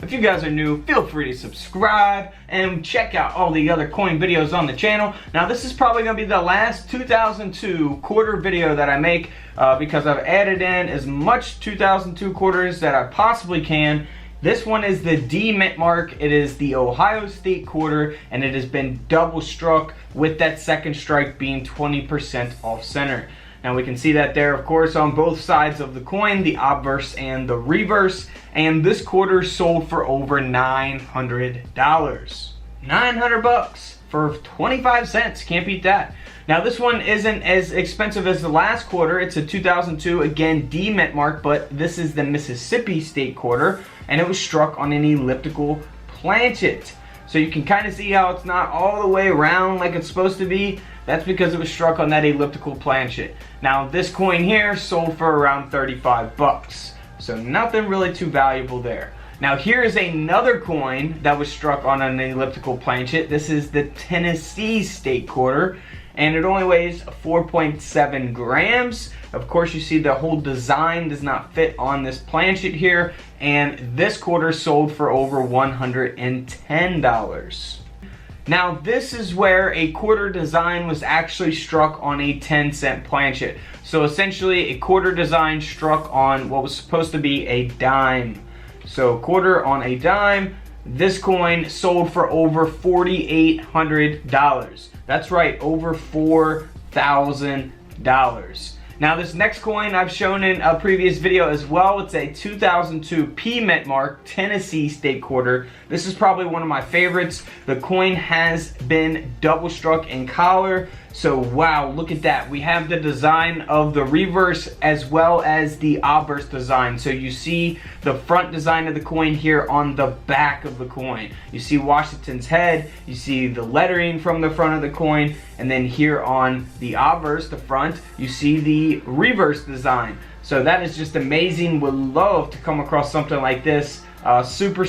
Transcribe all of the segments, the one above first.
If you guys are new, feel free to subscribe and check out all the other coin videos on the channel. Now this is probably going to be the last 2002 quarter video that I make because I've added in as much 2002 quarters that I possibly can. This one is the D mint mark. It is the Ohio State quarter, and it has been double struck with that second strike being 20% off center. Now we can see that there, of course, on both sides of the coin, the obverse and the reverse. And this quarter sold for over $900. 900 bucks for 25 cents. Can't beat that. Now this one isn't as expensive as the last quarter. It's a 2002, again, D mint mark, but this is the Mississippi State quarter, and it was struck on an elliptical planchet. So you can kind of see how it's not all the way around like it's supposed to be. That's because it was struck on that elliptical planchet. Now this coin here sold for around 35 bucks. So nothing really too valuable there. Now here is another coin that was struck on an elliptical planchet. This is the Tennessee State quarter, and it only weighs 4.7 grams. Of course, you see the whole design does not fit on this planchet here, and this quarter sold for over $110. Now this is where a quarter design was actually struck on a 10-cent planchet. So essentially a quarter design struck on what was supposed to be a dime. So quarter on a dime. This coin sold for over $4,800. That's right, over $4,000. Now this next coin I've shown in a previous video as well. It's a 2002 P mint mark Tennessee State quarter. This is probably one of my favorites. The coin has been double struck in collar. So wow, look at that. We have the design of the reverse as well as the obverse design. So you see the front design of the coin here on the back of the coin. You see Washington's head, you see the lettering from the front of the coin, and then here on the obverse, the front, you see the reverse design. So that is just amazing. Would love to come across something like this. Super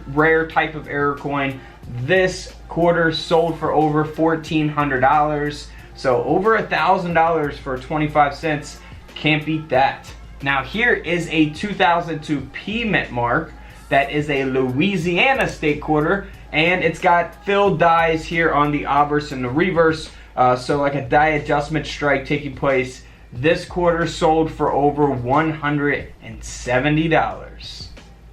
rare type of error coin. This quarter sold for over $1,400. So over $1,000 for 25 cents. Can't beat that. Now here is a 2002 P mint mark. That is a Louisiana State quarter, and it's got filled dies here on the obverse and the reverse. So like a die adjustment strike taking place. This quarter sold for over $170.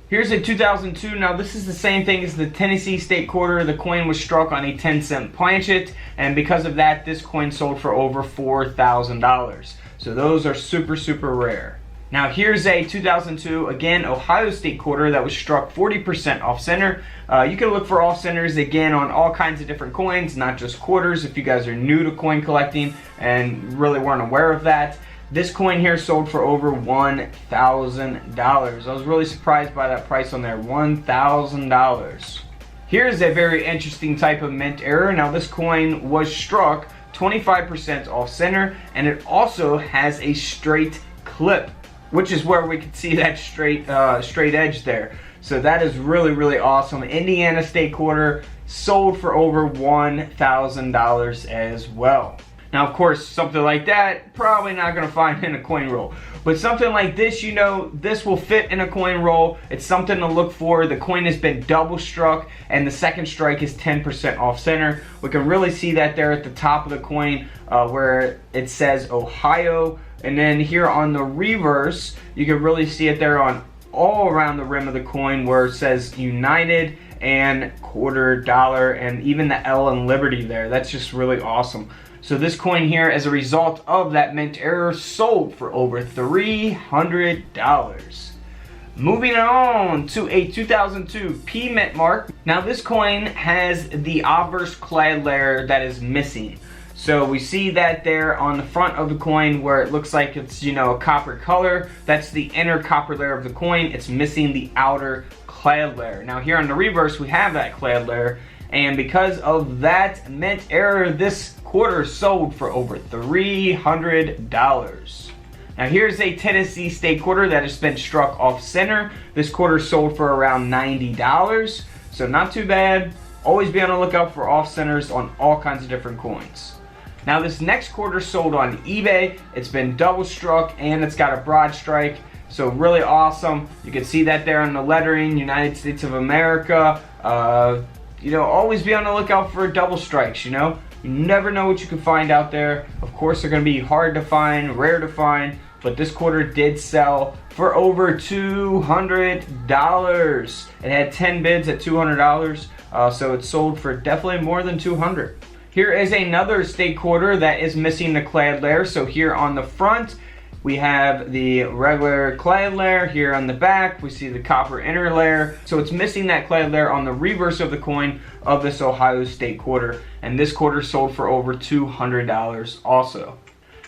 Here's a 2002. Now this is the same thing as the Tennessee State quarter. The coin was struck on a 10-cent planchet, and because of that, this coin sold for over $4,000. So those are super rare. Now here's a 2002, again, Ohio State quarter that was struck 40% off center. You can look for off centers again on all kinds of different coins, not just quarters, if you guys are new to coin collecting and really weren't aware of that. This coin here sold for over $1,000. I was really surprised by that price on there, $1,000. Here's a very interesting type of mint error. Now this coin was struck 25% off center, and it also has a straight clip, which is where we can see that straight edge there. So that is really awesome. Indiana State quarter sold for over $1,000 as well. Now, of course, something like that, probably not going to find in a coin roll. But something like this, you know, this will fit in a coin roll. It's something to look for. The coin has been double struck, and the second strike is 10% off center. We can really see that there at the top of the coin where it says Ohio. And then here on the reverse, you can really see it there on all around the rim of the coin where it says United and quarter dollar, and even the L and Liberty there. That's just really awesome. So this coin here, as a result of that mint error, sold for over $300. Moving on to a 2002 P mint mark. Now this coin has the obverse clad layer that is missing. So we see that there on the front of the coin where it looks like it's, you know, a copper color. That's the inner copper layer of the coin. It's missing the outer clad layer. Now here on the reverse, we have that clad layer. And because of that mint error, this quarter sold for over $300. Now here's a Tennessee State quarter that has been struck off center. This quarter sold for around $90. So not too bad. Always be on the lookout for off centers on all kinds of different coins. Now this next quarter sold on eBay. It's been double struck and it's got a broad strike. So really awesome. You can see that there on the lettering, United States of America. You know, always be on the lookout for double strikes, you know. You never know what you can find out there. Of course, they're going to be hard to find, rare to find, but this quarter did sell for over $200. It had 10 bids at $200, so it sold for definitely more than $200. Here is another state quarter that is missing the clad layer. So here on the front, we have the regular clad layer. Here on the back, we see the copper inner layer. So it's missing that clad layer on the reverse of the coin of this Ohio state quarter. And this quarter sold for over $200 also.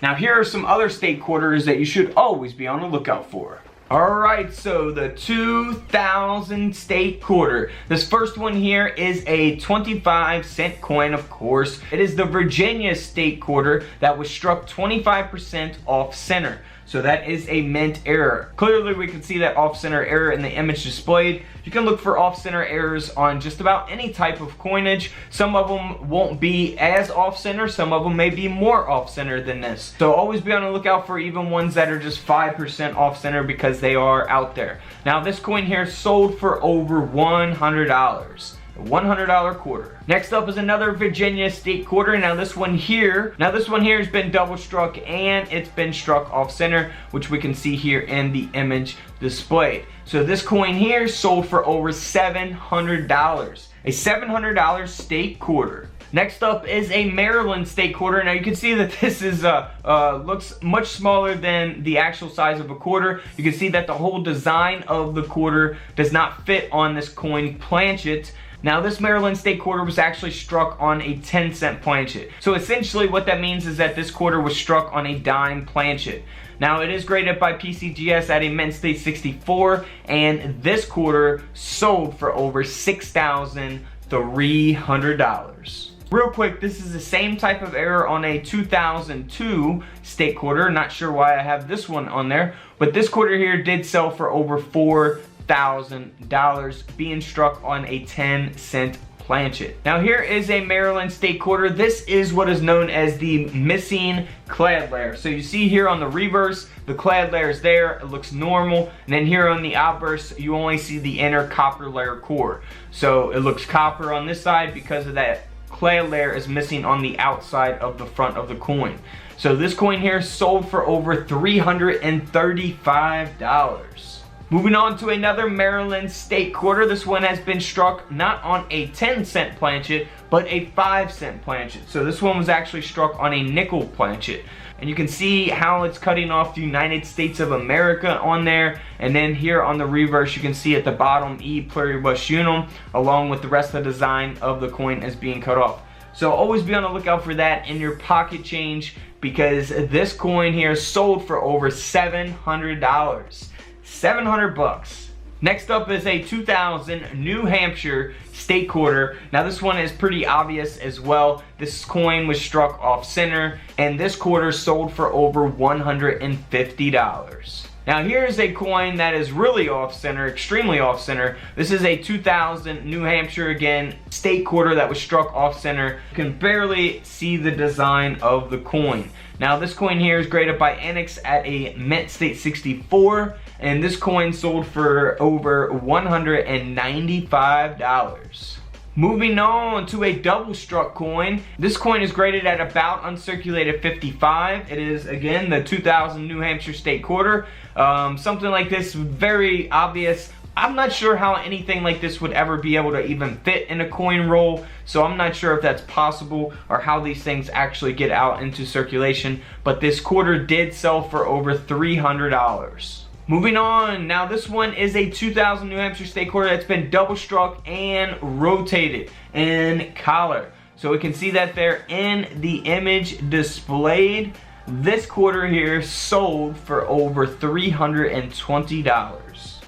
Now here are some other state quarters that you should always be on the lookout for. Alright, so the 2000 state quarter. This first one here is a 25-cent coin, of course. It is the Virginia state quarter that was struck 25% off center. So that is a mint error. Clearly we can see that off-center error in the image displayed. You can look for off-center errors on just about any type of coinage. Some of them won't be as off-center, some of them may be more off-center than this. So always be on the lookout for even ones that are just 5% off-center because they are out there. Now this coin here sold for over $100. A $100 quarter. Next up is another Virginia state quarter. Now this one here has been double struck and it's been struck off center, which we can see here in the image displayed. So this coin here sold for over $700. A $700 state quarter. Next up is a Maryland state quarter. Now you can see that this is looks much smaller than the actual size of a quarter. You can see that the whole design of the quarter does not fit on this coin planchet. Now this Maryland state quarter was actually struck on a 10-cent planchet. So essentially what that means is that this quarter was struck on a dime planchet. Now it is graded by PCGS at a mint state 64, and this quarter sold for over $6,300. Real quick, this is the same type of error on a 2002 state quarter. Not sure why I have this one on there, but this quarter here did sell for over $4,000, being struck on a 10-cent planchet. Now here is a Maryland state quarter. This is what is known as the missing clad layer. So you see here on the reverse, the clad layer is there, it looks normal, and then here on the obverse, you only see the inner copper layer core. So it looks copper on this side because of that clad layer is missing on the outside of the front of the coin. So this coin here sold for over $335. Moving on to another Maryland state quarter. This one has been struck not on a 10-cent planchet, but a 5-cent planchet. So this one was actually struck on a nickel planchet. And you can see how it's cutting off the United States of America on there. And then here on the reverse, you can see at the bottom E pluribus unum, along with the rest of the design of the coin as being cut off. So always be on the lookout for that in your pocket change, because this coin here sold for over $700. 700 bucks. Next up is a 2000 New Hampshire state quarter. Now this one is pretty obvious as well. This coin was struck off center, and this quarter sold for over $150. Now here's a coin that is really off center, extremely off center. This is a 2000 New Hampshire, again, state quarter that was struck off center. You can barely see the design of the coin. Now this coin here is graded by Elliptical at a mint state 64, and this coin sold for over $195. Moving on to a double struck coin. This coin is graded at about uncirculated 55. It is, again, the 2000 New Hampshire state quarter. Something like this, very obvious. I'm not sure how anything like this would ever be able to even fit in a coin roll, so I'm not sure if that's possible or how these things actually get out into circulation, but this quarter did sell for over $300. Moving on, now this one is a 2000 New Hampshire state quarter that's been double struck and rotated in collar. So we can see that there in the image displayed. This quarter here sold for over $320.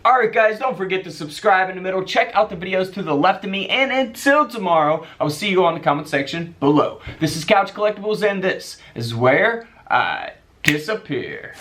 Alright guys, don't forget to subscribe in the middle. Check out the videos to the left of me. And until tomorrow, I will see you on the comment section below. This is Couch Collectibles, and this is where I disappear.